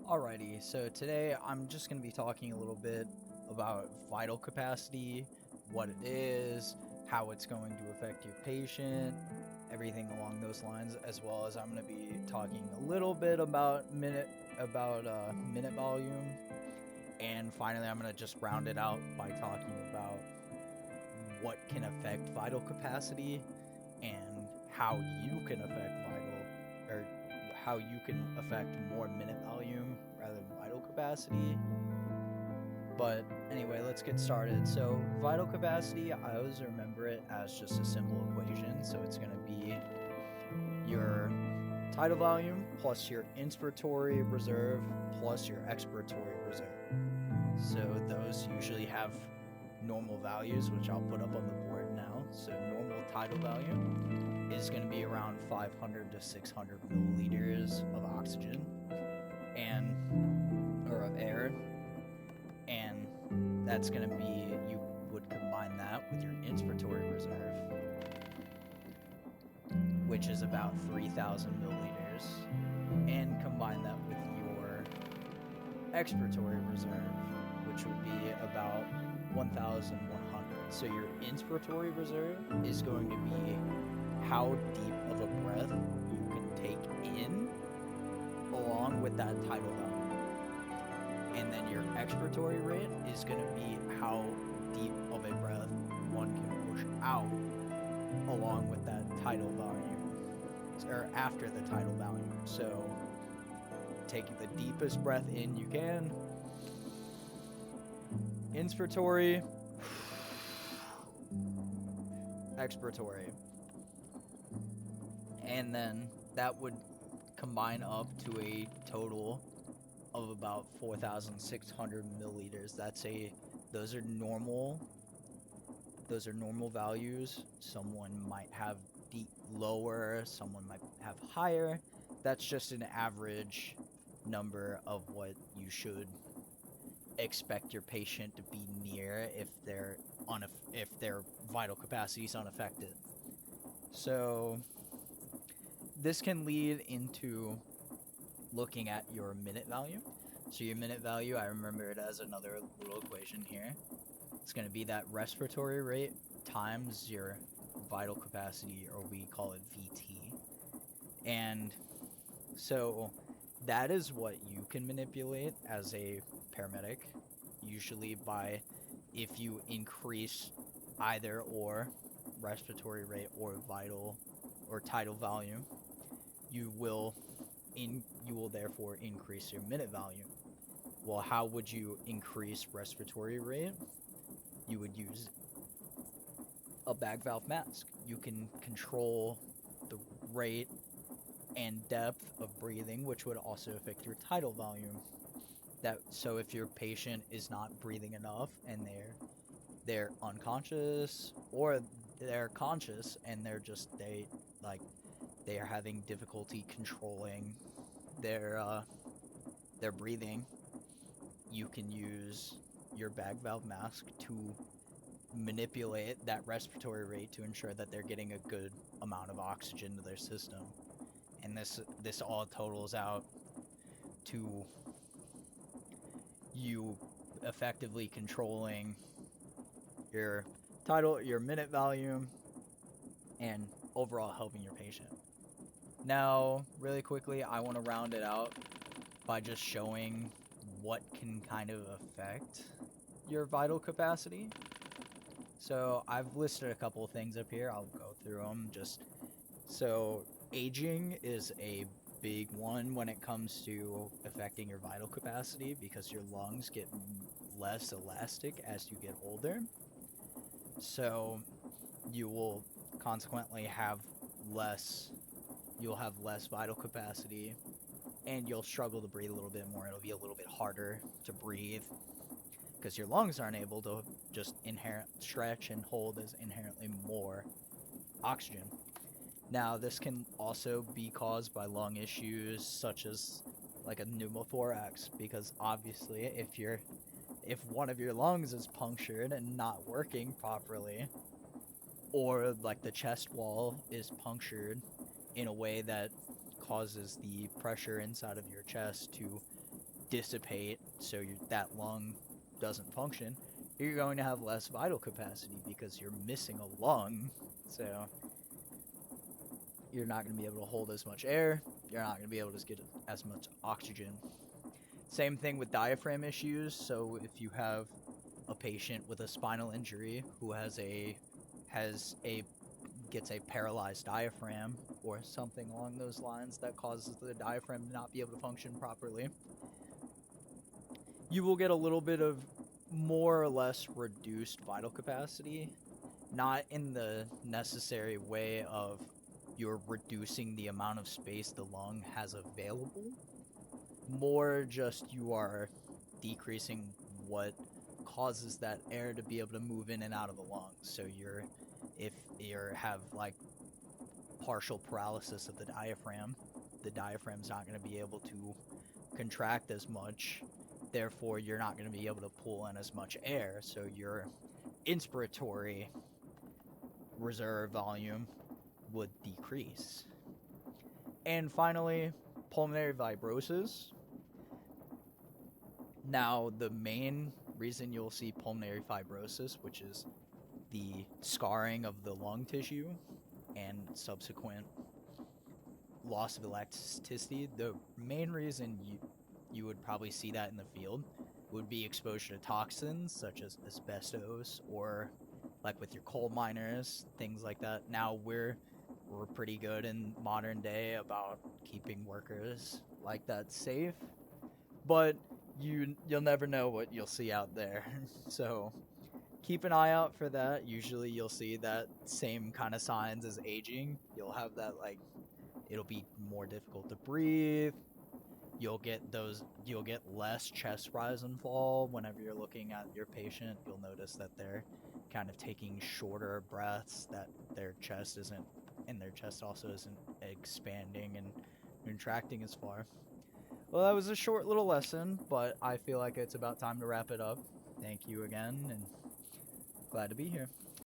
Alrighty, so today I'm just going to be talking a little bit about vital capacity, what it is, how it's going to affect your patient, everything along those lines, as well as I'm going to be talking a little bit about minute volume, and finally I'm going to just round it out by talking about what can affect vital capacity and how you can affect or how you can affect more minute volume rather than vital capacity. But anyway, let's get started. So vital capacity, I always remember it as just a simple equation. So it's going to be your tidal volume plus your inspiratory reserve plus your expiratory reserve. So those usually have normal values, which I'll put up on the board now. So normal tidal volume is going to be around 500 to 600 milliliters of oxygen or of air, and that's going to be, you would combine that with your inspiratory reserve, which is about 3,000 milliliters, and combine that with your expiratory reserve, which would be about 1,100. So your inspiratory reserve is going to be how deep of a breath you can take in along with that tidal volume. And then your expiratory rate is going to be how deep of a breath one can push out along with that tidal volume, or after the tidal volume. So taking the deepest breath in you can, inspiratory, expiratory, and then that would combine up to a total of about 4,600 milliliters. Those are normal. Those are normal values. Someone might have lower, someone might have higher. That's just an average number of what you should expect your patient to be near if their vital capacity is unaffected. So this can lead into looking at your minute value. So your minute value, I remember it as another little equation here. It's going to be that respiratory rate times your vital capacity, or we call it VT. And so that is what you can manipulate as a paramedic, usually by, if you increase either or respiratory rate or vital or tidal volume, you will therefore increase your minute volume. Well, how would you increase respiratory rate? You would use a bag valve mask. You can control the rate and depth of breathing, which would also affect your tidal volume. So if your patient is not breathing enough and they're unconscious, or they're conscious and they are having difficulty controlling their breathing, you can use your bag valve mask to manipulate that respiratory rate to ensure that they're getting a good amount of oxygen to their system. And this all totals out to you effectively controlling your your minute volume, and overall helping your patient. Now, really quickly, I want to round it out by just showing what can kind of affect your vital capacity. So I've listed a couple of things up here. I'll go through them. So aging is a big one when it comes to affecting your vital capacity, because your lungs get less elastic as you get older. So you will consequently have less vital capacity, and you'll struggle to breathe a little bit more. It'll be a little bit harder to breathe because your lungs aren't able to just stretch and hold as inherently more oxygen. Now, this can also be caused by lung issues such as like a pneumothorax, because obviously if one of your lungs is punctured and not working properly, or like the chest wall is punctured in a way that causes the pressure inside of your chest to dissipate, so that lung doesn't function, you're going to have less vital capacity because you're missing a lung. So you're not going to be able to hold as much air. You're not going to be able to get as much oxygen. Same thing with diaphragm issues. So if you have a patient with a spinal injury who gets a paralyzed diaphragm or something along those lines that causes the diaphragm to not be able to function properly, you will get a little bit of more or less reduced vital capacity, not in the necessary way of you're reducing the amount of space the lung has available, more just you are decreasing what causes that air to be able to move in and out of the lungs. So if you have like partial paralysis of the diaphragm's not going to be able to contract as much. Therefore, you're not going to be able to pull in as much air. So your inspiratory reserve volume would decrease. And finally, pulmonary fibrosis. Now, the main reason you'll see pulmonary fibrosis, which is the scarring of the lung tissue and subsequent loss of elasticity, the main reason you would probably see that in the field would be exposure to toxins such as asbestos, or like with your coal miners, things like that. Now we're pretty good in modern day about keeping workers like that safe, but you'll never know what you'll see out there. So keep an eye out for that. Usually you'll see that same kind of signs as aging. You'll have that, like, it'll be more difficult to breathe. You'll get less chest rise and fall whenever you're looking at your patient. You'll notice that they're kind of taking shorter breaths, that their chest also isn't expanding and contracting as far. Well, that was a short little lesson, but I feel like it's about time to wrap it up. Thank you again, and glad to be here.